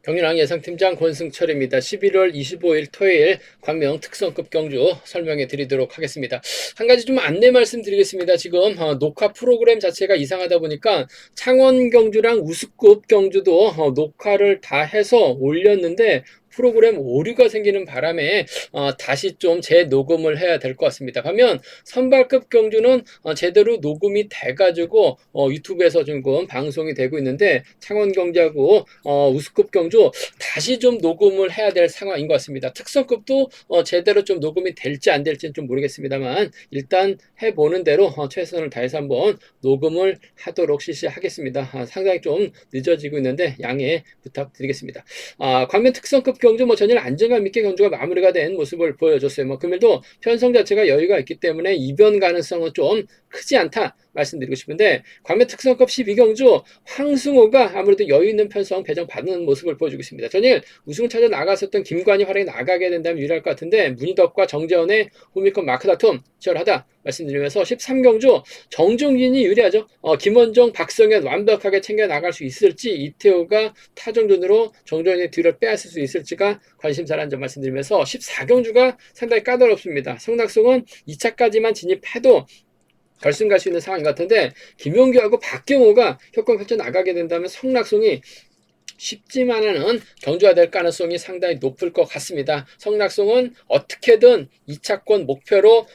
경륜왕 예상팀장 권승철입니다. 11월 25일 토요일 광명 특성급 경주 설명해 드리도록 하겠습니다. 한 가지 좀 안내 말씀드리겠습니다. 지금 녹화 프로그램 자체가 이상하다 보니까 창원 경주랑 우스급 경주도 녹화를 다 해서 올렸는데 프로그램 오류가 생기는 바람에 다시 좀 재녹음을 해야 될 것 같습니다. 반면 선발급 경주는 제대로 녹음이 돼가지고 유튜브에서 지금 방송이 되고 있는데 창원 경주하고 우스급 경주 다시 좀 녹음을 해야 될 상황인 것 같습니다. 특성급도 제대로 좀 녹음이 될지 안 될지는 좀 모르겠습니다만 일단 해보는 대로 최선을 다해서 한번 녹음을 하도록 실시하겠습니다. 상당히 좀 늦어지고 있는데 양해 부탁드리겠습니다. 광면 특성급 경주 전일 안정감 있게 경주가 마무리가 된 모습을 보여줬어요. 금일도 편성 자체가 여유가 있기 때문에 이변 가능성은 좀 크지 않다 말씀드리고 싶은데 광면 특성급 12경주 황승호가 아무래도 여유 있는 편성 배정 받는 모습을 보여주고 있습니다. 전일 우승을 찾아 나갔었던 김관이 활약이 나가게 된다면 유리할 것 같은데 문희덕과 정재원의 호미권 마크 다툼 치열하다 말씀드리면서 13경주 정종진이 유리하죠. 김원정, 박성현 완벽하게 챙겨 나갈 수 있을지 이태호가 타정전으로 정종진의 뒤를 빼앗을 수 있을지가 관심사라는 점 말씀드리면서 14경주가 상당히 까다롭습니다. 성낙송은 2차까지만 진입해도 결승 갈 수 있는 상황인 것 같은데 김용규하고 박경호가 협공 펼쳐 나가게 된다면 성낙송이 쉽지만은 경주화될 가능성이 상당히 높을 것 같습니다. 성낙송은 어떻게든 2차권 목표로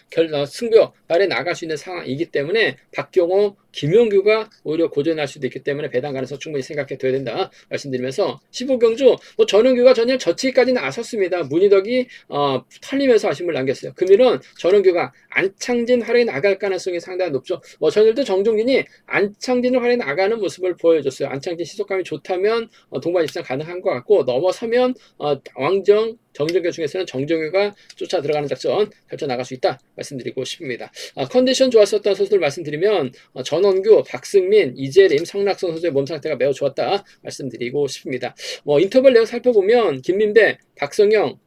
승부 발에 나갈 수 있는 상황이기 때문에 박경호, 김용규가 오히려 고전할 수도 있기 때문에 배당 가능성 충분히 생각해 둬야 된다 말씀드리면서 15경주 전원규가 전일 저치기까지 나섰습니다. 문희덕이 털리면서 아쉬움을 남겼어요. 금일은 전원규가 안창진 활약에 나갈 가능성이 상당히 높죠. 전일도 정종진이 안창진을 활약에 나가는 모습을 보여줬어요. 안창진 시속감이 좋다면 동반 입상 가능한 것 같고 넘어서면 왕정 정정규 중에서는 정정규가 쫓아 들어가는 작전 펼쳐 나갈 수 있다 말씀드리고 싶습니다. 컨디션 좋았었던 선수들 말씀드리면 전원규, 박승민, 이재림, 성낙선 선수의 몸 상태가 매우 좋았다 말씀드리고 싶습니다. 인터벌 내용 살펴보면 김민배, 박성영,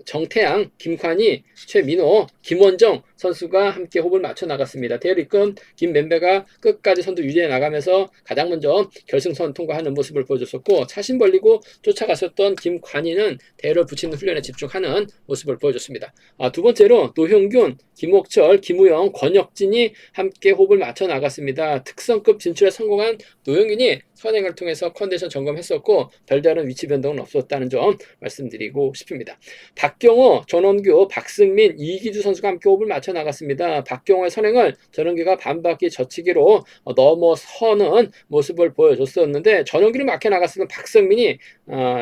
정태양, 김관희, 최민호, 김원정 선수가 함께 호흡을 맞춰 나갔습니다. 대리금 김맨배가 끝까지 선두 유지해 나가면서 가장 먼저 결승선 통과하는 모습을 보여줬었고 차심 벌리고 쫓아갔었던 김관희는 대를 붙이는 훈련에 집중하는 모습을 보여줬습니다. 두 번째로 노형균, 김옥철, 김우영, 권혁진이 함께 호흡을 맞춰 나갔습니다. 특성급 진출에 성공한 노형균이 선행을 통해서 컨디션 점검했었고 별다른 위치 변동은 없었다는 점 말씀드리고 싶습니다. 박경호, 전원규, 박승민, 이기주 선수가 함께 호흡을 맞춰 나갔습니다. 박경호의 선행을 전원규가 반바퀴 젖히기로 넘어서는 모습을 보여줬었는데 전원규를 막혀 나갔었던 박승민이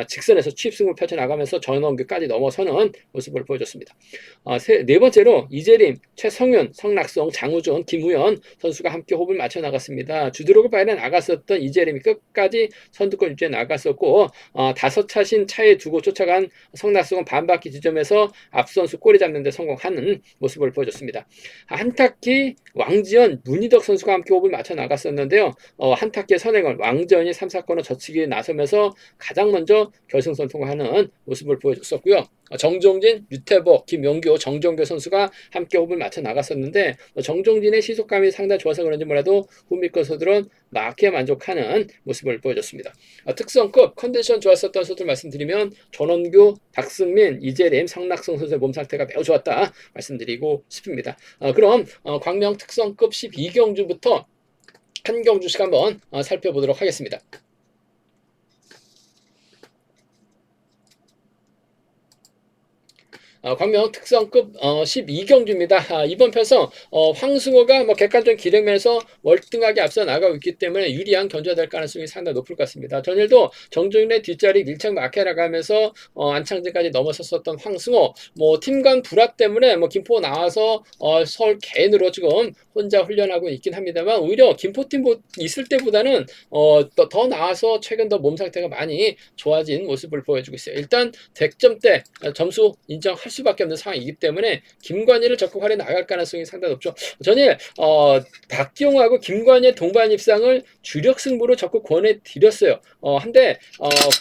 직선에서 취입승을 펼쳐 나가면서 전원규까지 넘어서는 모습을 보여줬습니다. 네 번째로 이재림, 최성윤, 성낙송, 장우준, 김우현 선수가 함께 호흡을 맞춰 나갔습니다. 주드로그 바이에 나갔었던 이재림이 끝까지 선두권 유지해 나갔었고 5차신 차에 두고 쫓아간 성낙송은 반바퀴 지점에서 앞선수 꼬리 잡는 데 성공하는 모습을 보여줬습니다. 한타키, 왕지연, 문희덕 선수가 함께 호흡을 맞춰 나갔었는데요. 한타키의 선행을 왕지연이 3, 4권을 젖히기에 나서면서 가장 먼저 결승선 통과하는 모습을 보여줬었고요. 정종진, 유태복, 김용규, 정정규 선수가 함께 호흡을 맞춰 나갔었는데 정종진의 시속감이 상당히 좋아서 그런지 몰라도 후미권 선수들은 막히에 만족하는 모습을 보여줬습니다. 특성급 컨디션 좋았었던 선수들 말씀드리면 전원규, 박승민, 이재림, 성낙성 선수의 몸 상태가 매우 좋았다 말씀드리고 싶습니다. 그럼 광명 특성급 12경주부터 한 경주씩 한번 살펴보도록 하겠습니다. 광명 특성급 12경주입니다. 이번 편성 황승호가 객관적인 기량면에서 월등하게 앞서 나가고 있기 때문에 유리한 견주가 될 가능성이 상당히 높을 것 같습니다. 전일도 정종인의 뒷자리 밀착 막혀 나가면서 안창진까지 넘어섰었던 황승호 팀간 불화 때문에 김포 나와서 서울 개인으로 지금 혼자 훈련하고 있긴 합니다만 오히려 김포팀 있을 때보다는 더 나와서 최근 더 몸 상태가 많이 좋아진 모습을 보여주고 있어요. 일단 득점 때 점수 인정할 할 수밖에 없는 상황이기 때문에 김관희를 적극 활용해 나갈 가능성이 상당히 높죠. 전일 박기용하고 김관희의 동반 입상을 주력 승부로 적극 권해드렸어요. 한데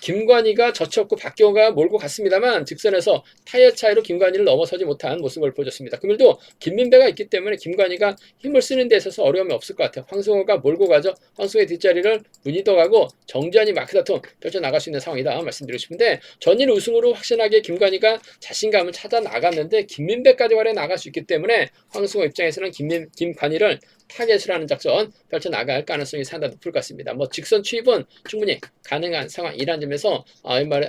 김관희가 젖혔고 박기용가 몰고 갔습니다만 직선에서 타이어 차이로 김관희를 넘어서지 못한 모습을 보여줬습니다. 그물도 김민배가 있기 때문에 김관희가 힘을 쓰는 데 있어서 어려움이 없을 것 같아요. 황승호가 몰고 가죠. 황승호의 뒷자리를 문희덕하고 정지환이 마크 다툼 펼쳐나갈 수 있는 상황이다 말씀드리고 싶은데 전일 우승으로 확신하게 김관희가 자신감을 찾아 나갔는데 김민배까지 활용해 나갈 수 있기 때문에 황승호 입장에서는 김관희를 타겟을 하는 작전 펼쳐나갈 가능성이 상당히 높을 것 같습니다. 뭐 직선 추입은 충분히 가능한 상황이라는 점에서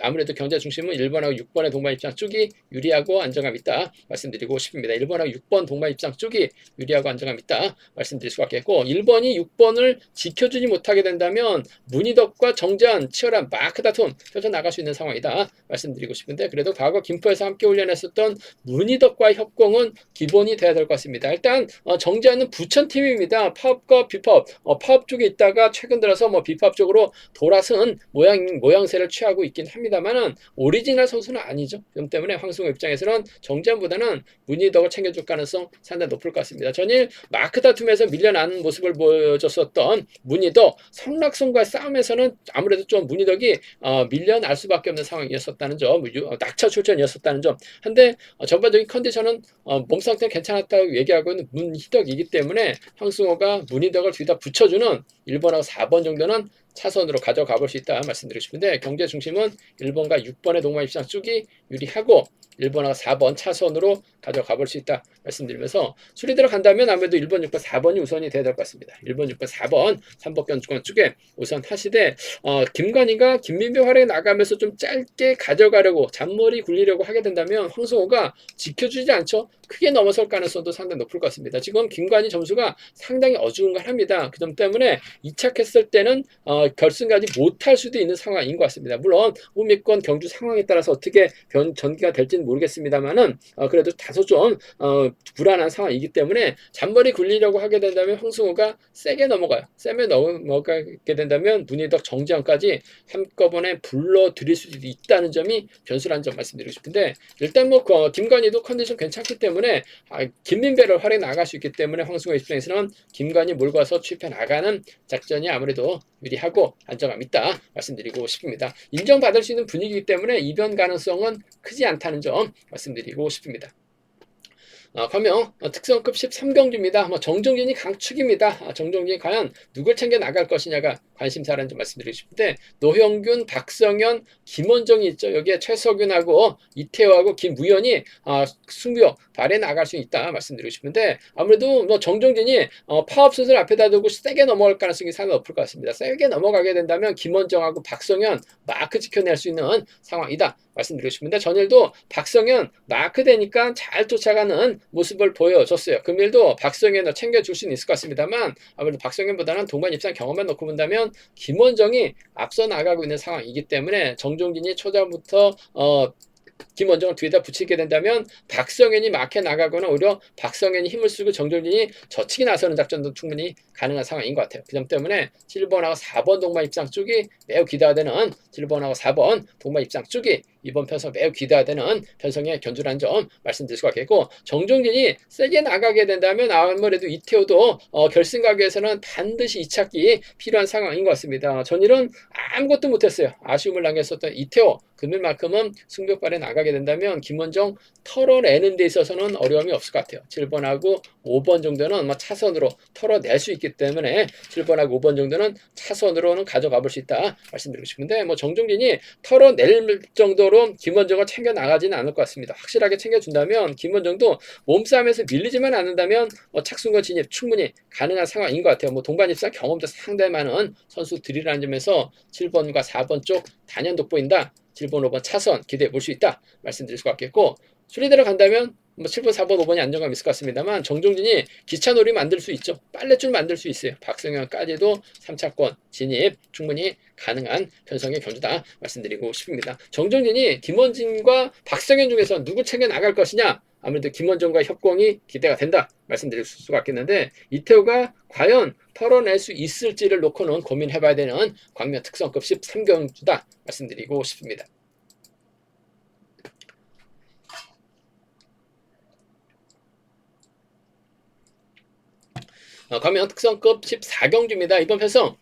아무래도 경제 중심은 1번하고 6번의 동반 입장 쪽이 유리하고 안정감 있다 말씀드리고 싶습니다. 1번하고 6번 동반 입장 쪽이 유리하고 안정감 있다 말씀드릴 수가 있겠고 1번이 6번을 지켜주지 못하게 된다면 문희덕과 정재환 치열한 마크 다툼 펼쳐나갈 수 있는 상황이다 말씀드리고 싶은데 그래도 과거 김포에서 함께 훈련했었던 문희덕과 협공은 기본이 돼야 될 것 같습니다. 일단 정재환은 부천팀입니다. 파업과 비파업 파업 쪽에 있다가 최근 들어서 뭐 비파업 쪽으로 돌아선 모양새를 취하고 있긴 합니다만은 오리지널 선수는 아니죠. 그렇기 때문에 황승호 입장에서는 정재환보다는 문희덕을 챙겨줄 가능성 상당히 높을 것 같습니다. 전일 마크 다툼에서 밀려나는 모습을 보여줬었던 문희덕 성락성과의 싸움에서는 아무래도 좀 문희덕이 밀려날 수밖에 없는 상황이었었다는 점, 낙차 출전이었었다는 점. 한데 전반적인 컨디션은 몸 상태는 괜찮았다고 얘기하고 있는 문희덕이기 때문에 황승호가 문희덕을 뒤다 붙여주는 1번하고 4번 정도는 차선으로 가져가 볼 수 있다 말씀드리고 싶은데 경제 중심은 1번과 6번의 동반 입장 쪽이 유리하고 1번하고 4번 차선으로 가져가 볼 수 있다 말씀드리면서 수리대로 간다면 아무래도 1번, 6번, 4번이 우선이 돼야 될 것 같습니다. 1번, 6번, 4번 3번권 쪽에 우선 하시되 김관희가 김민배 활약에 나가면서 좀 짧게 가져가려고 잔머리 굴리려고 하게 된다면 황승호가 지켜주지 않죠. 크게 넘어설 가능성도 상당히 높을 것 같습니다. 지금 김관희 점수가 상당히 어중간합니다. 그 점 때문에 이착했을 때는 결승까지 못할 수도 있는 상황인 것 같습니다. 물론 호미권 경주 상황에 따라서 어떻게 전개가 될지는 모르겠습니다만은 그래도 다소 좀 불안한 상황이기 때문에 잔머리 굴리려고 하게 된다면 황승호가 세게 넘어가요. 세게 넘어가게 된다면 문희덕 정지환까지 한꺼번에 불러들일 수도 있다는 점이 변수라는 점 말씀드리고 싶은데 일단 뭐 김관희도 컨디션 괜찮기 때문에 김민배를 활용해 나갈 수 있기 때문에 황승호 입장에서는 김관희 몰고 와서 취입해 나가는 작전이 아무래도 유리하고 안정감 있다 말씀드리고 싶습니다. 인정받을 수 있는 분위기이기 때문에 이변 가능성은 크지 않다는 점 말씀드리고 싶습니다. 과명 특성급 13경주입니다. 정종진이 강축입니다. 정종진이 과연 누굴 챙겨 나갈 것이냐가 관심사라는 점 말씀드리고 싶은데 노형균, 박성현, 김원정이 있죠. 여기에 최석윤하고 이태호하고 김무현이 승부욕 발에 나갈 수 있다 말씀드리고 싶은데 아무래도 정종진이 파업선수를 앞에다 두고 세게 넘어갈 가능성이 상당히 높을 것 같습니다. 세게 넘어가게 된다면 김원정하고 박성현 마크 지켜낼 수 있는 상황이다 말씀드리고 싶은데 전일도 박성현 마크 되니까 잘 쫓아가는 모습을 보여줬어요. 금일도 박성현을 챙겨줄 수는 있을 것 같습니다만 아무래도 박성현보다는 동반 입상 경험만 놓고 본다면 김원정이 앞서 나가고 있는 상황이기 때문에 정종진이 초반부터 김원정을 뒤에다 붙이게 된다면 박성현이 막혀 나가거나 오히려 박성현이 힘을 쓰고 정종진이 젖히기 나서는 작전도 충분히 가능한 상황인 것 같아요. 그 점 때문에 7번하고 4번 동반 입장 쪽이 매우 기대되는 7번하고 4번 동반 입장 쪽이 이번 편성 매우 기대되는 편성의 견주라는 점 말씀드릴 수가 있겠고 정종진이 세게 나가게 된다면 아무래도 이태호도 결승 가기 위해서는 반드시 이착기 필요한 상황인 것 같습니다. 전일은 아무것도 못했어요. 아쉬움을 남겼었던 이태호 금일만큼은 승벽발에 나가게 된다면 김원정 털어내는 데 있어서는 어려움이 없을 것 같아요. 7번하고 5번 정도는 차선으로 털어낼 수 있기 때문에 7번하고 5번 정도는 차선으로는 가져가 볼 수 있다 말씀드리고 싶은데 정종진이 털어낼 정도로 김원정을 챙겨 나가지는 않을 것 같습니다. 확실하게 챙겨준다면 김원정도 몸싸움에서 밀리지만 않는다면 착순권 진입 충분히 가능한 상황인 것 같아요. 동반 입상 경험도 상당히 많은 선수들이라는 점에서 7번과 4번 쪽 단연 돋보인다. 7번, 5번 차선 기대해 볼 수 있다 말씀드릴 수가 있겠고 수리대로 간다면 7번, 4번, 5번이 안정감 있을 것 같습니다만 정종진이 기차놀이 만들 수 있죠. 빨래줄 만들 수 있어요. 박성현까지도 3차권 진입 충분히 가능한 편성의 견주다 말씀드리고 싶습니다. 정종진이 김원진과 박성현 중에서 누구 챙겨 나갈 것이냐 아무래도 김원정과 협공이 기대가 된다 말씀드릴 수가 있겠는데 이태호가 과연 털어낼 수 있을지를 놓고는 고민해봐야 되는 광명 특성급 13경주다 말씀드리고 싶습니다. 광명 특성급 14경주입니다. 이번 편성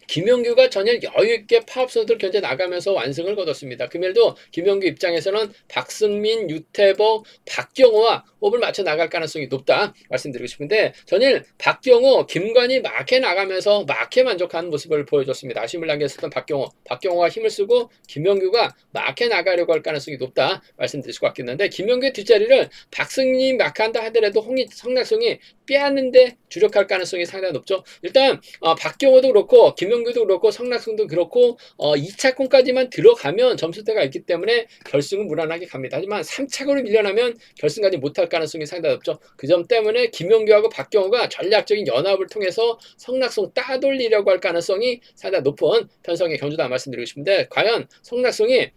김용규가 전일 여유있게 파업선수들 견제 나가면서 완승을 거뒀습니다. 금일도 김용규 입장에서는 박승민, 유태보, 박경호와 호흡을 맞춰 나갈 가능성이 높다 말씀드리고 싶은데, 전일 박경호, 김관희 마케 나가면서 마케 만족하는 모습을 보여줬습니다. 아쉬움을 남겼었던 박경호가 힘을 쓰고 김용규가 마케 나가려고 할 가능성이 높다 말씀드릴 수가 있겠는데, 김용규의 뒷자리를 박승민 마케한다 하더라도 성낙송이 빼앗는데 주력할 가능성이 상당히 높죠. 일단 박경호도 그렇고 김용규도 그렇고 성낙승도 그렇고 2차권까지만 들어가면 점수대가 있기 때문에 결승은 무난하게 갑니다. 하지만 3차권으로 밀려나면 결승까지 못할 가능성이 상당히 높죠. 그 점 때문에 김용규하고 박경호가 전략적인 연합을 통해서 성낙승 따돌리려고 할 가능성이 상당히 높은 편성의 경주다 말씀드리고 싶은데, 과연 성낙승이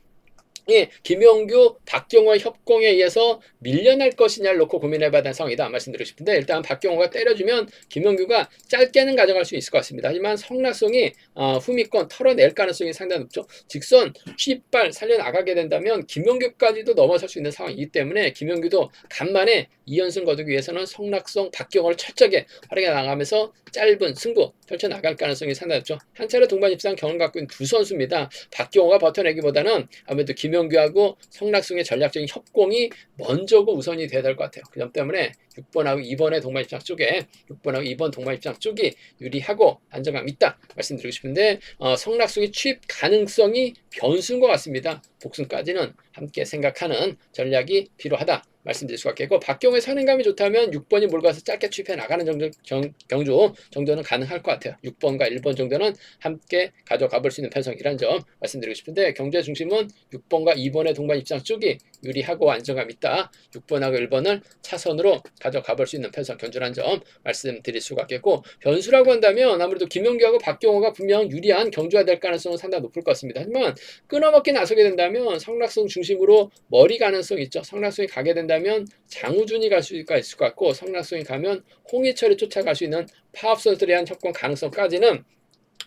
김용규, 박경호의 협공에 의해서 밀려날 것이냐를 놓고 고민해봐야 되는 상황이다 말씀드리고 싶은데, 일단 박경호가 때려주면 김용규가 짧게는 가져갈 수 있을 것 같습니다. 하지만 성낙송이 후미권 털어낼 가능성이 상당히 높죠. 직선 휘발 살려나가게 된다면 김용규까지도 넘어설 수 있는 상황이기 때문에, 김용규도 간만에 2연승 거두기 위해서는 성낙송, 박경호를 철저하게 활용해 나가면서 짧은 승부 펼쳐나갈 가능성이 상당히 높죠. 한 차례 동반 입상 경험을 갖고 있는 두 선수입니다. 박경호가 버텨내기보다는 아무래도 김용규하고 성낙송의 전략적인 협공이 먼저고 우선이 돼야 될 것 같아요. 그 점 때문에 6번하고 2번의 동반 입장 쪽에 6번하고 2번 동반 입장 쪽이 유리하고 안정감 있다 말씀드리고 싶은데, 성낙송의 취입 가능성이 변수인 것 같습니다. 복승까지는 함께 생각하는 전략이 필요하다 말씀드릴 수가 있겠고, 박경호의 선행감이 좋다면 6번이 몰고 가서 짧게 취입해 나가는 경주 정도는 가능할 것 같아요. 6번과 1번 정도는 함께 가져가 볼 수 있는 편성이라는 점 말씀드리고 싶은데, 경주의 중심은 6번과 2번의 동반 입장 쪽이 유리하고 안정감 있다. 6번하고 1번을 차선으로 가져가 볼 수 있는 편성 견주라는 점 말씀드릴 수가 있겠고, 변수라고 한다면 아무래도 김용규하고 박경호가 분명 유리한 경주가 될 가능성은 상당히 높을 것 같습니다. 하지만 끊어먹기 나서게 된다면 성낙송 중심으로 머리 가능성이 있죠. 성낙송이 가게 된다면 장우준이 갈 수가 있을 것 같고, 성낙송이 가면 홍희철이 쫓아갈 수 있는 파업 선수들에 대한 협공 가능성까지는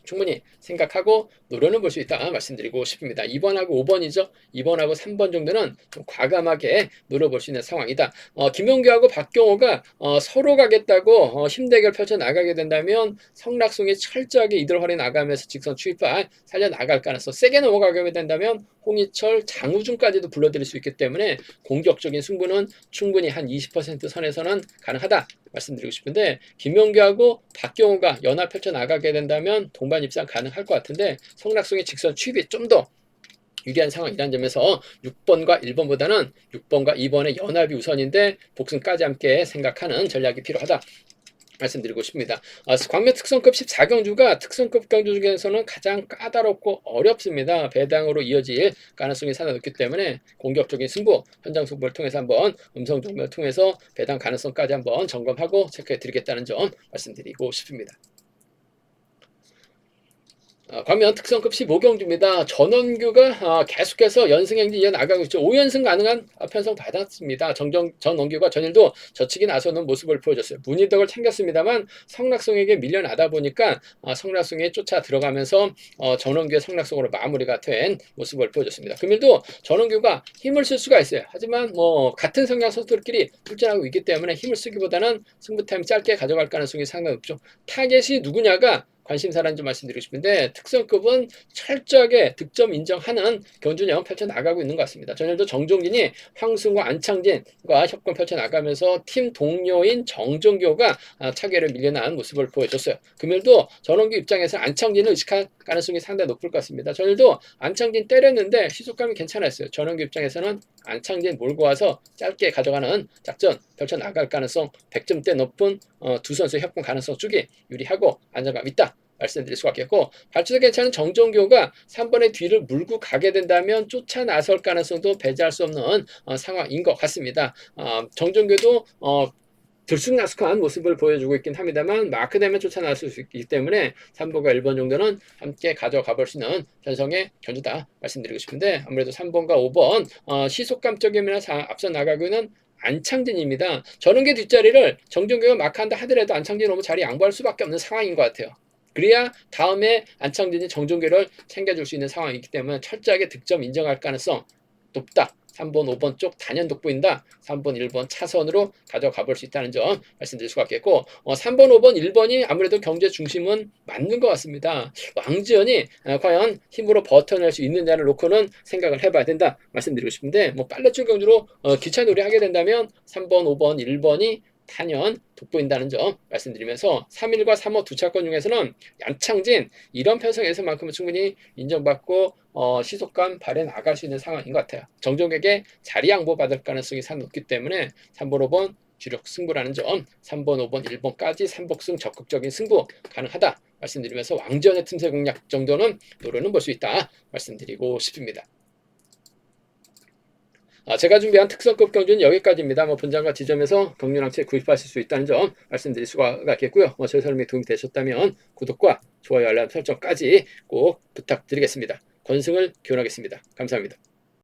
충분히 생각하고 노려는 볼 수 있다 말씀드리고 싶습니다. 2번하고 5번이죠. 2번하고 3번 정도는 좀 과감하게 노려볼 수 있는 상황이다. 김용규하고 박경호가 서로 가겠다고 힘대결 펼쳐 나가게 된다면 성낙송이 철저하게 이들 활에 나가면서 직선 추입발 살려 나갈 가능성, 세게 넘어가게 된다면 홍희철, 장우준까지도 불러들일 수 있기 때문에 공격적인 승부는 충분히 한 20% 선에서는 가능하다 말씀드리고 싶은데, 김용규하고 박경호가 연합 펼쳐 나가게 된다면 동반 입상 가능할 것 같은데, 성낙송의 직선 취입이 좀 더 유리한 상황이라는 점에서 6번과 1번보다는 6번과 2번의 연합이 우선인데 복승까지 함께 생각하는 전략이 필요하다 말씀드리고 싶습니다. 광명 특성급 14경주가 특성급 경주 중에서는 가장 까다롭고 어렵습니다. 배당으로 이어질 가능성이 상당히 높기 때문에 공격적인 승부, 현장 승부를 통해서 한번 음성 종료를 통해서 배당 가능성까지 한번 점검하고 체크해 드리겠다는 점 말씀드리고 싶습니다. 광명 특성급 15경주입니다. 전원규가 계속해서 연승행진 이어나가고 있죠. 5연승 가능한 편성 받았습니다. 전원규가 전일도 젖히기 나서는 모습을 보여줬어요. 문희덕을 챙겼습니다만 성낙송에게 밀려나다 보니까 성낙송에 쫓아 들어가면서 전원규의 성낙송으로 마무리가 된 모습을 보여줬습니다. 금일도 전원규가 힘을 쓸 수가 있어요. 하지만 같은 성향 선수들끼리 출전하고 있기 때문에 힘을 쓰기보다는 승부 타임 짧게 가져갈 가능성이 상당히 높죠. 타겟이 누구냐가 관심사라는 점 말씀드리고 싶은데, 특성급은 철저하게 득점 인정하는 경주력 펼쳐나가고 있는 것 같습니다. 전일도 정종진이 황승과 안창진과 협공 펼쳐나가면서 팀 동료인 정종교가 차계를 밀려난 모습을 보여줬어요. 금일도 전원규 입장에서 안창진을 의식할 가능성이 상당히 높을 것 같습니다. 전일도 안창진 때렸는데 시속감이 괜찮았어요. 전원규 입장에서는 안창진 몰고 와서 짧게 가져가는 작전 펼쳐나갈 가능성 100점대 높은 두 선수의 협공 가능성 쪽이 유리하고 안정감 있다 말씀드릴 수가 있겠고, 발주도 괜찮은 정종교가 3번의 뒤를 물고 가게 된다면 쫓아 나설 가능성도 배제할 수 없는 상황인 것 같습니다. 정종교도 들쑥날쑥한 모습을 보여주고 있긴 합니다만 마크되면 쫓아 나설 수 있기 때문에 3번과 1번 정도는 함께 가져가 볼 수 있는 편성의 견주다 말씀드리고 싶은데, 아무래도 3번과 5번 시속감적인 면에서 앞서 나가고 있는 안창진입니다. 전원계 뒷자리를 정종규가 마크한다 하더라도 안창진 오면 자리 양보할 수밖에 없는 상황인 것 같아요. 그래야 다음에 안창진이 정종규를 챙겨줄 수 있는 상황이기 때문에 철저하게 득점 인정할 가능성 높다. 3번, 5번 쪽 단연 돋보인다. 3번, 1번 차선으로 가져가 볼 수 있다는 점 말씀드릴 수가 있겠고 3번, 5번, 1번이 아무래도 경제 중심은 맞는 것 같습니다. 왕지연이 과연 힘으로 버텨낼 수 있느냐를 놓고는 생각을 해봐야 된다 말씀드리고 싶은데 뭐 빨래줄 경주로 기차놀이 하게 된다면 3번, 5번, 1번이 단연 돋보인다는 점 말씀드리면서 3일과 3호 두 차권 중에서는 양창진 이런 편성에서만큼은 충분히 인정받고 시속감 발휘 나갈 수 있는 상황인 것 같아요. 정종에게 자리 양보 받을 가능성이 상당히 높기 때문에 3번, 5번 주력 승부라는 점 3번, 5번, 1번까지 3복승 적극적인 승부 가능하다 말씀드리면서 왕지연의 틈새 공략 정도는 노려는 볼 수 있다 말씀드리고 싶습니다. 제가 준비한 특성급 경주는 여기까지입니다. 본장과 지점에서 경륜항체 구입하실 수 있다는 점 말씀드릴 수가 있겠고요. 저희 설명이 도움이 되셨다면 구독과 좋아요, 알람 설정까지 꼭 부탁드리겠습니다. 권승을 기원하겠습니다. 감사합니다.